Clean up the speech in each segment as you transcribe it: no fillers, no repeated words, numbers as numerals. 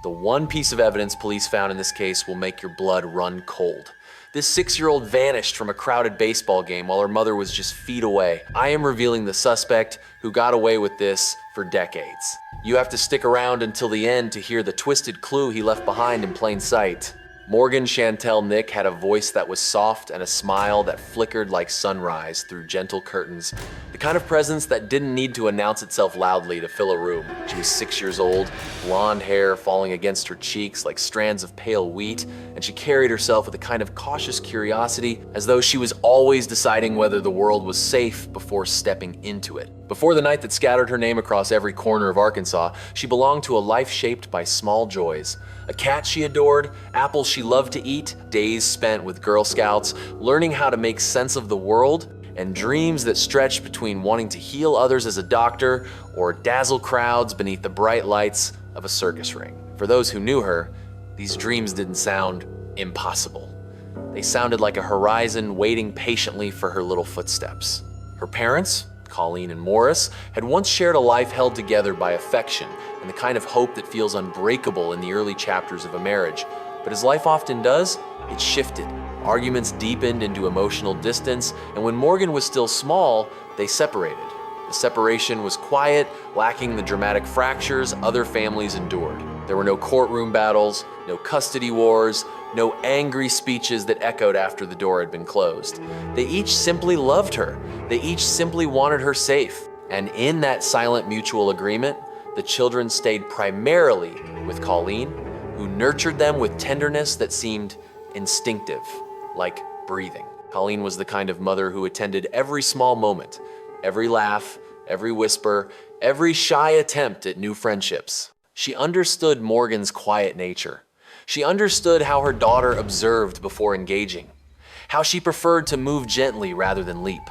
The one piece of evidence police found in this case will make your blood run cold. This 6-year-old vanished from a crowded baseball game while her mother was just feet away. I am revealing the suspect who got away with this for decades. You have to stick around until the end to hear the twisted clue he left behind in plain sight. Morgan Chantel Nick had a voice that was soft and a smile that flickered like sunrise through gentle curtains. The kind of presence that didn't need to announce itself loudly to fill a room. She was 6 years old, blonde hair falling against her cheeks like strands of pale wheat, and she carried herself with a kind of cautious curiosity, as though she was always deciding whether the world was safe before stepping into it. Before the night that scattered her name across every corner of Arkansas, she belonged to a life shaped by small joys. A cat she adored, apples she loved to eat, days spent with Girl Scouts, learning how to make sense of the world, and dreams that stretched between wanting to heal others as a doctor or dazzle crowds beneath the bright lights of a circus ring. For those who knew her, these dreams didn't sound impossible. They sounded like a horizon waiting patiently for her little footsteps. Her parents, Colleen and Morris, had once shared a life held together by affection and the kind of hope that feels unbreakable in the early chapters of a marriage. But as life often does, it shifted. Arguments deepened into emotional distance, and when Morgan was still small, they separated. The separation was quiet, lacking the dramatic fractures other families endured. There were no courtroom battles, no custody wars, no angry speeches that echoed after the door had been closed. They each simply loved her. They each simply wanted her safe. And in that silent mutual agreement, the children stayed primarily with Colleen, who nurtured them with tenderness that seemed instinctive, like breathing. Colleen was the kind of mother who attended every small moment, every laugh, every whisper, every shy attempt at new friendships. She understood Morgan's quiet nature. She understood how her daughter observed before engaging, how she preferred to move gently rather than leap.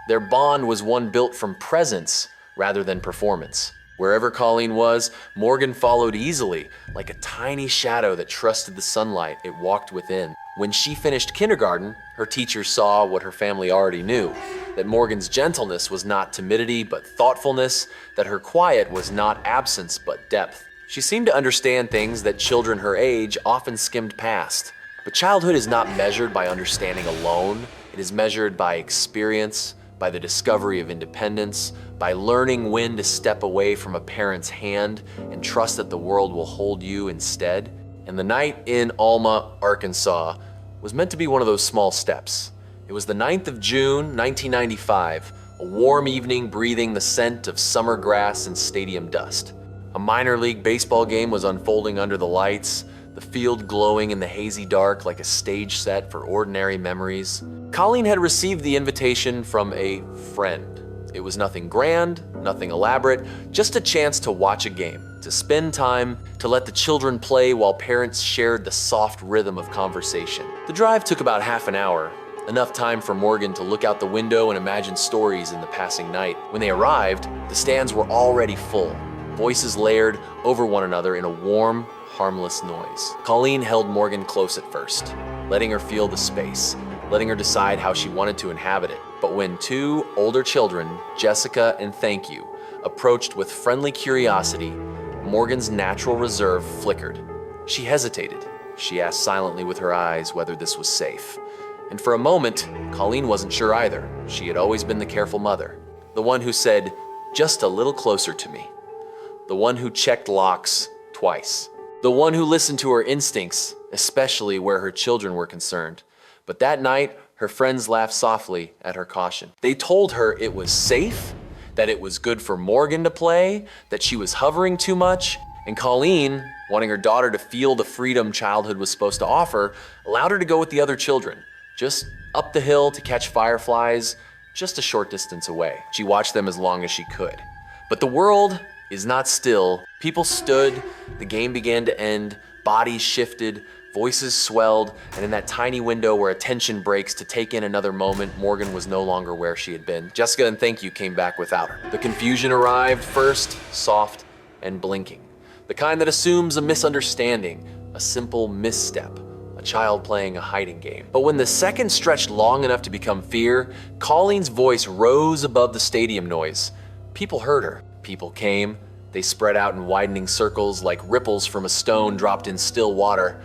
Their bond was one built from presence rather than performance. Wherever Colleen was, Morgan followed easily, like a tiny shadow that trusted the sunlight it walked within. When she finished kindergarten, her teacher saw what her family already knew, that Morgan's gentleness was not timidity but thoughtfulness, that her quiet was not absence but depth. She seemed to understand things that children her age often skimmed past. But childhood is not measured by understanding alone. It is measured by experience, by the discovery of independence, by learning when to step away from a parent's hand and trust that the world will hold you instead. And the night in Alma, Arkansas, was meant to be one of those small steps. It was the 9th of June, 1995, a warm evening breathing the scent of summer grass and stadium dust. A minor league baseball game was unfolding under the lights, the field glowing in the hazy dark like a stage set for ordinary memories. Colleen had received the invitation from a friend. It was nothing grand, nothing elaborate, just a chance to watch a game, to spend time, to let the children play while parents shared the soft rhythm of conversation. The drive took about half an hour, enough time for Morgan to look out the window and imagine stories in the passing night. When they arrived, the stands were already full, voices layered over one another in a warm, harmless noise. Colleen held Morgan close at first, letting her feel the space, letting her decide how she wanted to inhabit it. But when two older children, Jessica and Thank You, approached with friendly curiosity, Morgan's natural reserve flickered. She hesitated. She asked silently with her eyes whether this was safe. And for a moment, Colleen wasn't sure either. She had always been the careful mother, the one who said, "Just a little closer to me," the one who checked locks twice, the one who listened to her instincts, especially where her children were concerned. But that night, her friends laughed softly at her caution. They told her it was safe, that it was good for Morgan to play, that she was hovering too much, and Colleen, wanting her daughter to feel the freedom childhood was supposed to offer, allowed her to go with the other children, just up the hill to catch fireflies, just a short distance away. She watched them as long as she could. But the world is not still. People stood, the game began to end, bodies shifted, voices swelled, and in that tiny window where attention breaks to take in another moment, Morgan was no longer where she had been. Jessica and Thank You came back without her. The confusion arrived first, soft and blinking. The kind that assumes a misunderstanding, a simple misstep, a child playing a hiding game. But when the second stretched long enough to become fear, Colleen's voice rose above the stadium noise. People heard her. People came. They spread out in widening circles like ripples from a stone dropped in still water.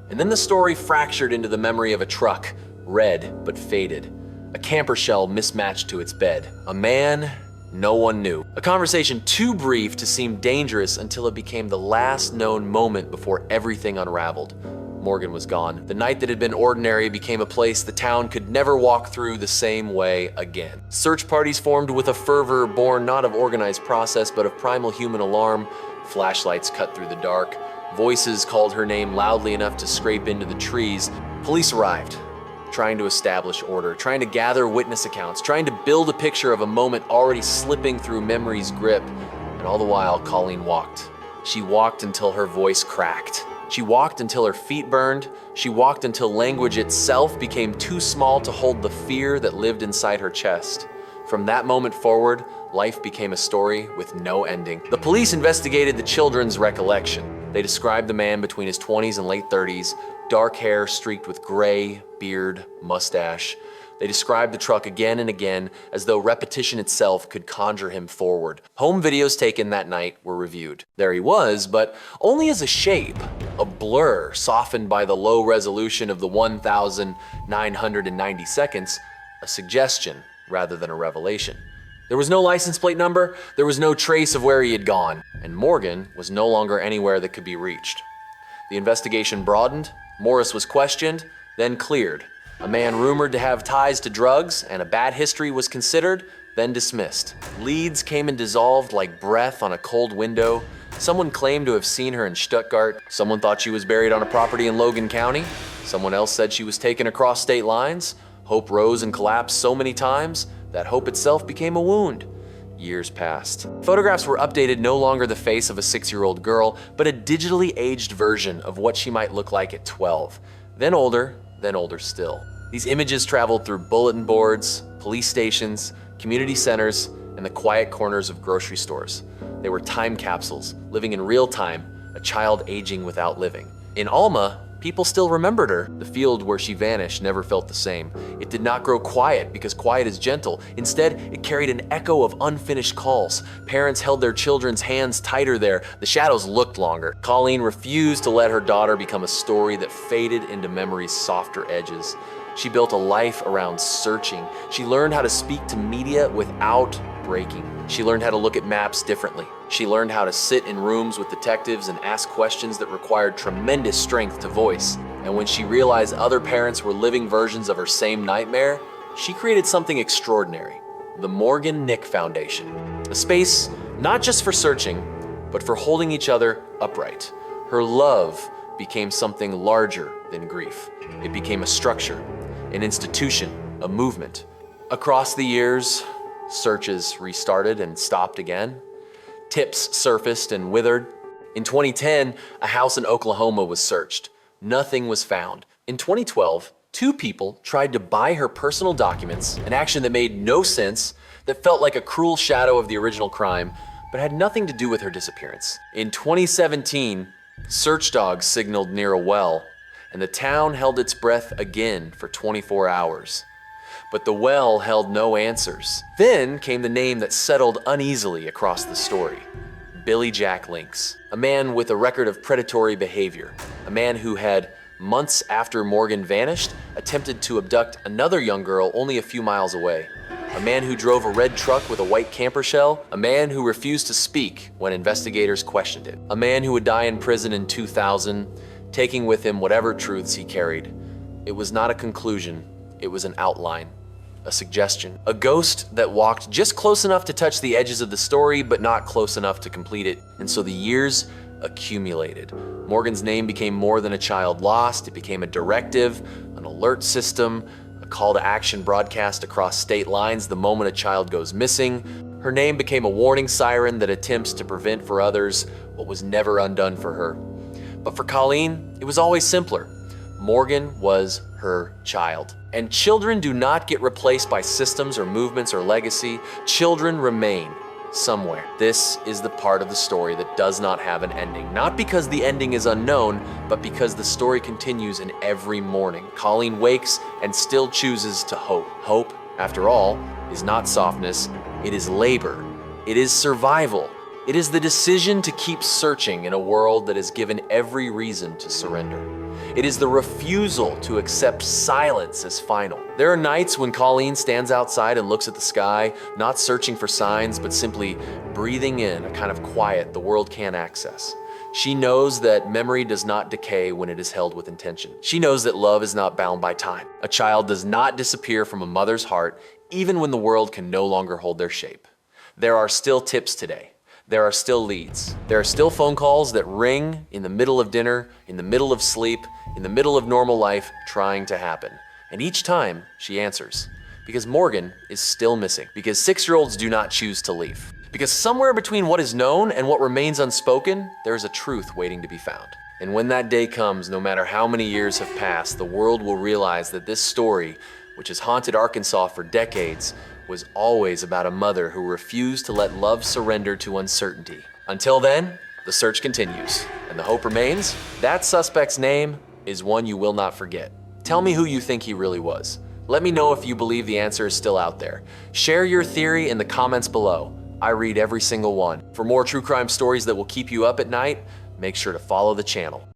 And then the story fractured into the memory of a truck, red but faded. A camper shell mismatched to its bed. A man no one knew. A conversation too brief to seem dangerous until it became the last known moment before everything unraveled. Morgan was gone. The night that had been ordinary became a place the town could never walk through the same way again. Search parties formed with a fervor born not of organized process but of primal human alarm. Flashlights cut through the dark. Voices called her name loudly enough to scrape into the trees. Police arrived, trying to establish order, trying to gather witness accounts, trying to build a picture of a moment already slipping through memory's grip. And all the while, Colleen walked. She walked until her voice cracked. She walked until her feet burned. She walked until language itself became too small to hold the fear that lived inside her chest. From that moment forward, life became a story with no ending. The police investigated the children's recollection. They described the man between his 20s and late 30s, dark hair streaked with gray, beard, mustache. They described the truck again and again as though repetition itself could conjure him forward. Home videos taken that night were reviewed. There he was, but only as a shape, a blur softened by the low resolution of the 1,990 seconds, a suggestion rather than a revelation. There was no license plate number, there was no trace of where he had gone, and Morgan was no longer anywhere that could be reached. The investigation broadened, Morris was questioned, then cleared. A man rumored to have ties to drugs and a bad history was considered, then dismissed. Leads came and dissolved like breath on a cold window. Someone claimed to have seen her in Stuttgart. Someone thought she was buried on a property in Logan County. Someone else said she was taken across state lines. Hope rose and collapsed so many times that hope itself became a wound. Years passed. Photographs were updated, no longer the face of a 6-year-old girl, but a digitally aged version of what she might look like at 12. Then older still. These images traveled through bulletin boards, police stations, community centers, and the quiet corners of grocery stores. They were time capsules, living in real time, a child aging without living. In Alma, people still remembered her. The field where she vanished never felt the same. It did not grow quiet because quiet is gentle. Instead, it carried an echo of unfinished calls. Parents held their children's hands tighter there. The shadows looked longer. Colleen refused to let her daughter become a story that faded into memory's softer edges. She built a life around searching. She learned how to speak to media without breaking. She learned how to look at maps differently. She learned how to sit in rooms with detectives and ask questions that required tremendous strength to voice. And when she realized other parents were living versions of her same nightmare, she created something extraordinary, the Morgan Nick Foundation. A space not just for searching, but for holding each other upright. Her love became something larger than grief. It became a structure, an institution, a movement. Across the years, searches restarted and stopped again. Tips surfaced and withered. In 2010, a house in Oklahoma was searched. Nothing was found. In 2012, 2 people tried to buy her personal documents, an action that made no sense, that felt like a cruel shadow of the original crime, but had nothing to do with her disappearance. In 2017, search dogs signaled near a well, and the town held its breath again for 24 hours. But the well held no answers. Then came the name that settled uneasily across the story. Billy Jack Lynx, a man with a record of predatory behavior, a man who had, months after Morgan vanished, attempted to abduct another young girl only a few miles away. A man who drove a red truck with a white camper shell, a man who refused to speak when investigators questioned it, a man who would die in prison in 2000, taking with him whatever truths he carried. It was not a conclusion, it was an outline. A suggestion. A ghost that walked just close enough to touch the edges of the story, but not close enough to complete it. And so the years accumulated. Morgan's name became more than a child lost. It became a directive, an alert system, a call to action broadcast across state lines the moment a child goes missing. Her name became a warning siren that attempts to prevent for others what was never undone for her. But for Colleen, it was always simpler. Morgan was her child. And children do not get replaced by systems or movements or legacy. Children remain somewhere. This is the part of the story that does not have an ending. Not because the ending is unknown, but because the story continues in every morning. Colleen wakes and still chooses to hope. Hope, after all, is not softness. It is labor. It is survival. It is the decision to keep searching in a world that has given every reason to surrender. It is the refusal to accept silence as final. There are nights when Colleen stands outside and looks at the sky, not searching for signs, but simply breathing in a kind of quiet the world can't access. She knows that memory does not decay when it is held with intention. She knows that love is not bound by time. A child does not disappear from a mother's heart, even when the world can no longer hold their shape. There are still tips today. There are still leads. There are still phone calls that ring in the middle of dinner, in the middle of sleep, in the middle of normal life, trying to happen. And each time, she answers. Because Morgan is still missing. Because 6-year-olds do not choose to leave. Because somewhere between what is known and what remains unspoken, there is a truth waiting to be found. And when that day comes, no matter how many years have passed, the world will realize that this story, which has haunted Arkansas for decades, was always about a mother who refused to let love surrender to uncertainty. Until then, the search continues, and the hope remains. That suspect's name is one you will not forget. Tell me who you think he really was. Let me know if you believe the answer is still out there. Share your theory in the comments below. I read every single one. For more true crime stories that will keep you up at night, make sure to follow the channel.